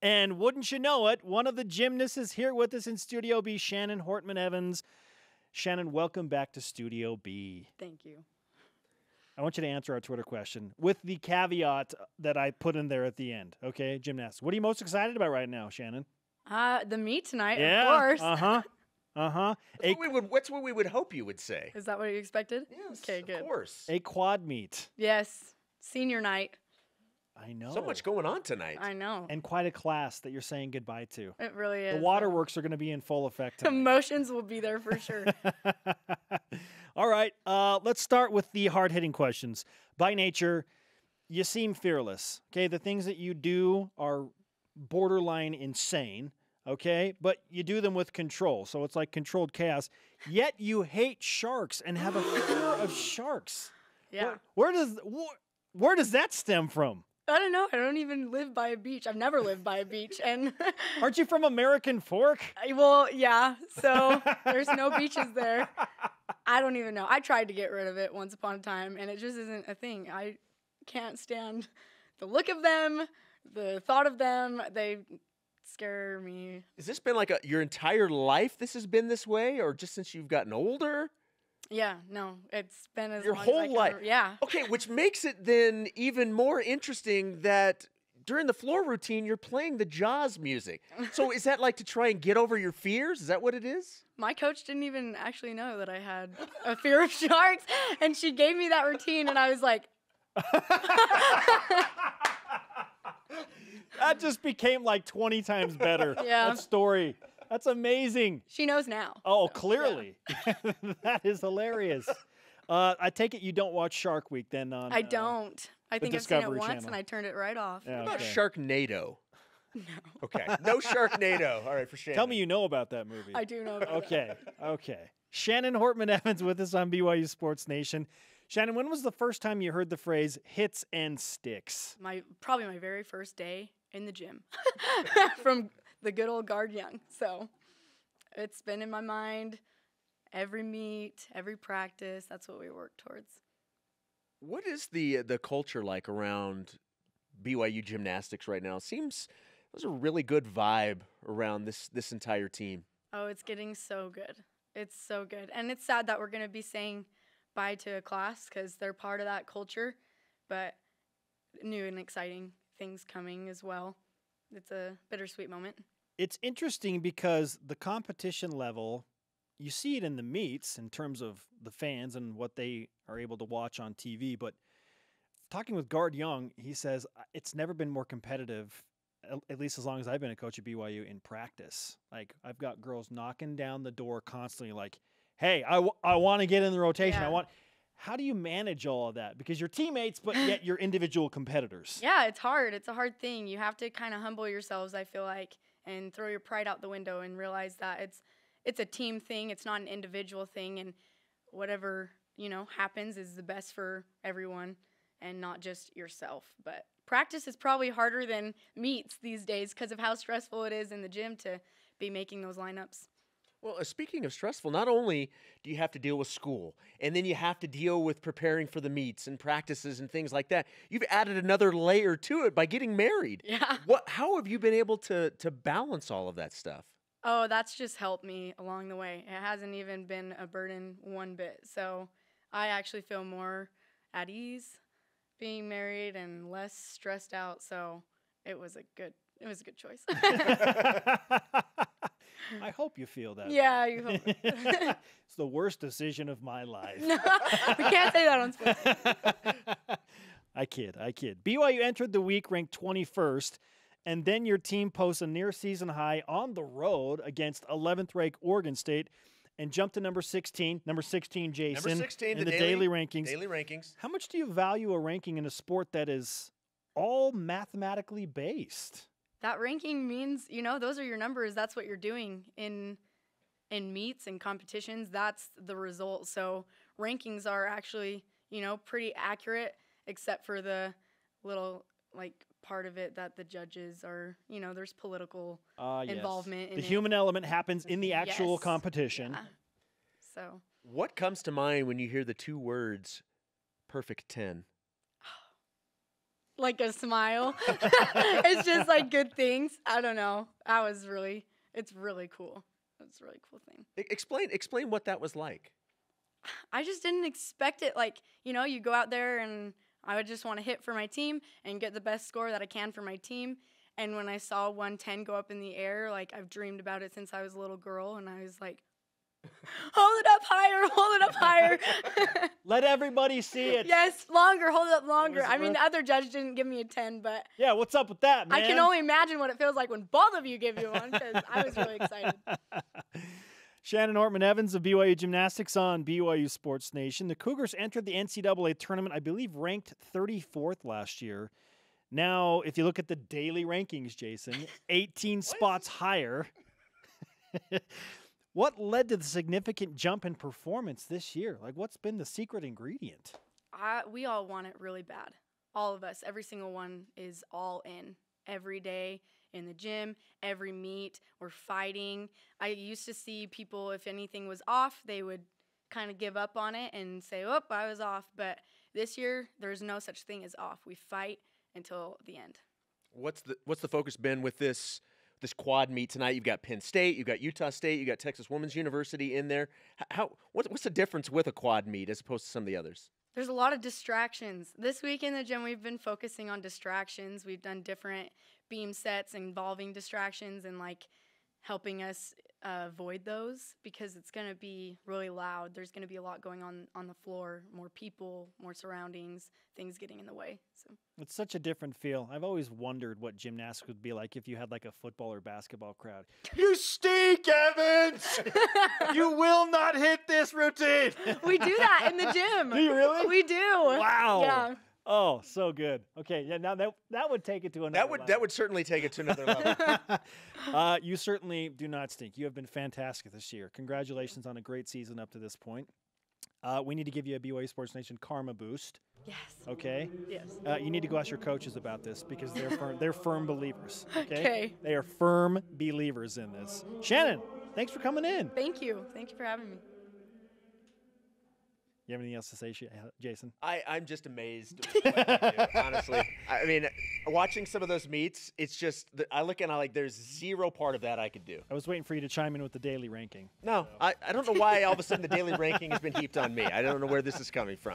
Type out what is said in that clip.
And wouldn't you know it, one of the gymnasts is here with us in Studio B, Shannon Hortman Evans. Shannon, welcome back to Studio B. Thank you. I want you to answer our Twitter question with the caveat that I put in there at the end. Okay, gymnastics. What are you most excited about right now, Shannon? The meet tonight, Yeah. of course. That's what we would hope you would say. Is that what you expected? Yes, Okay, good. of course. A quad meet. Yes. Senior night. I know. So much going on tonight. I know. And quite a class that you're saying goodbye to. It really is. The waterworks are going to be in full effect tonight. Emotions will be there for sure. All right, let's start with the hard-hitting questions. By nature, you seem fearless. Okay, the things that you do are borderline insane. Okay, but you do them with control, so it's like controlled chaos. Yet you hate sharks and have a fear of sharks. Yeah. Where does that stem from? I don't know. I don't even live by a beach. I've never lived by a beach. And Aren't you from American Fork? well, yeah. So there's no beaches there. I don't even know. I tried to get rid of it once upon a time, and it just isn't a thing. I can't stand the look of them, the thought of them. They scare me. Has this been like your entire life this has been this way, or just since you've gotten older? Yeah, no. It's been as Your long as I whole can life. remember. Yeah. Okay, which makes it then even more interesting that during the floor routine, you're playing the Jaws music. So is that like to try and get over your fears? Is that what it is? My coach didn't even actually know that I had a fear of sharks, and she gave me that routine, and I was like, That just became like 20 times better. Yeah. That story. That's amazing. she knows now. Oh, So, clearly. That is hilarious. I take it you don't watch Shark Week then on I don't. I the think I've seen it Discovery once, Channel. and I turned it right off. Yeah, What about okay. Sharknado? No. Okay, no Sharknado. All right, for Shannon. Tell me you know about that movie. I do know about Okay, okay. Shannon Hortman Evans with us on BYU Sports Nation. Shannon, when was the first time you heard the phrase hits and sticks? Probably my very first day in the gym from the good old guard young. So it's been in my mind every meet, every practice. That's what we work towards. What is the culture like around BYU Gymnastics right now? It seems there's a really good vibe around this entire team. Oh, it's getting so good. It's so good. And it's sad that we're going to be saying bye to a class because they're part of that culture, but new and exciting things coming as well. It's a bittersweet moment. It's interesting because the competition level, you see it in the meets in terms of the fans and what they are able to watch on TV. But talking with Guard Young, he says it's never been more competitive, at least as long as I've been a coach at BYU, in practice. Like, I've got girls knocking down the door constantly like, hey, I want to get in the rotation. Yeah. How do you manage all of that? Because you're teammates, but yet you're individual competitors. Yeah, it's hard. It's a hard thing. You have to kind of humble yourselves, I feel like, and throw your pride out the window and realize that it's a team thing. It's not an individual thing, and whatever, happens is the best for everyone and not just yourself. But practice is probably harder than meets these days because of how stressful it is in the gym to be making those lineups. Well, speaking of stressful, not only do you have to deal with school, and then you have to deal with preparing for the meets and practices and things like that, you've added another layer to it by getting married. Yeah. How have you been able to balance all of that stuff? Oh, that's just helped me along the way. It hasn't even been a burden one bit. So I actually feel more at ease being married and less stressed out. So it was a good choice. I hope you feel that. Yeah, you hope. It's the worst decision of my life. No, we can't say that on sports. I kid. BYU entered the week ranked 21st, and then your team posts a near-season high on the road against 11th-ranked Oregon State and jumped to number 16. Number 16, Jason. Number 16, in the daily rankings. Daily rankings. How much do you value a ranking in a sport that is all mathematically based? That ranking means, those are your numbers. That's what you're doing in meets and competitions. That's the result. So rankings are actually, pretty accurate, except for the little, part of it that the judges are, there's political involvement. The human element happens in the actual Yes. competition. Yeah. So What comes to mind when you hear the two words, perfect 10? like a smile. It's just like good things. I don't know. It's really cool. It's a really cool thing. Explain what that was like. I just didn't expect it. Like, you go out there and I would just want to hit for my team and get the best score that I can for my team. And when I saw 110 go up in the air, like I've dreamed about it since I was a little girl, and I was like, hold it up higher. Let everybody see it. Yes, longer, hold it up longer. I mean, the other judge didn't give me a 10, but yeah, what's up with that, man? I can only imagine what it feels like when both of you give you one, because I was really excited. Shannon Hortman Evans of BYU Gymnastics on BYU Sports Nation. The Cougars entered the NCAA tournament, I believe, ranked 34th last year. Now, if you look at the daily rankings, Jason, 18 spots higher. What led to the significant jump in performance this year? Like, what's been the secret ingredient? We all want it really bad. All of us, every single one is all in every day. In the gym, every meet, we're fighting. I used to see people, if anything was off, they would kind of give up on it and say, oh, I was off. But this year, there's no such thing as off. We fight until the end. What's the focus been with this quad meet tonight? You've got Penn State, you've got Utah State, you've got Texas Women's University in there. What's the difference with a quad meet as opposed to some of the others? There's a lot of distractions. This week in the gym, we've been focusing on distractions. We've done different beam sets involving distractions and like helping us avoid those, because it's going to be really loud. There's going to be a lot going on the floor, more people, more surroundings, things getting in the way. So it's such a different feel. I've always wondered what gymnastics would be like if you had like a football or basketball crowd. You stink, Evans! You will not hit this routine. We do that in the gym. Do you really? We do. Wow. Yeah. Oh, so good. Okay, yeah. Now that would take it to another level. That would certainly take it to another level. You certainly do not stink. You have been fantastic this year. Congratulations on a great season up to this point. We need to give you a BYU Sports Nation karma boost. Yes. Okay. Yes. You need to go ask your coaches about this, because they're firm believers. Okay. They are firm believers in this. Shannon, thanks for coming in. Thank you. Thank you for having me. You have anything else to say, Jason? I'm just amazed with what you do, honestly. I mean, watching some of those meets, it's just, I look and there's zero part of that I could do. I was waiting for you to chime in with the daily ranking. No, I don't know why all of a sudden the daily ranking has been heaped on me. I don't know where this is coming from.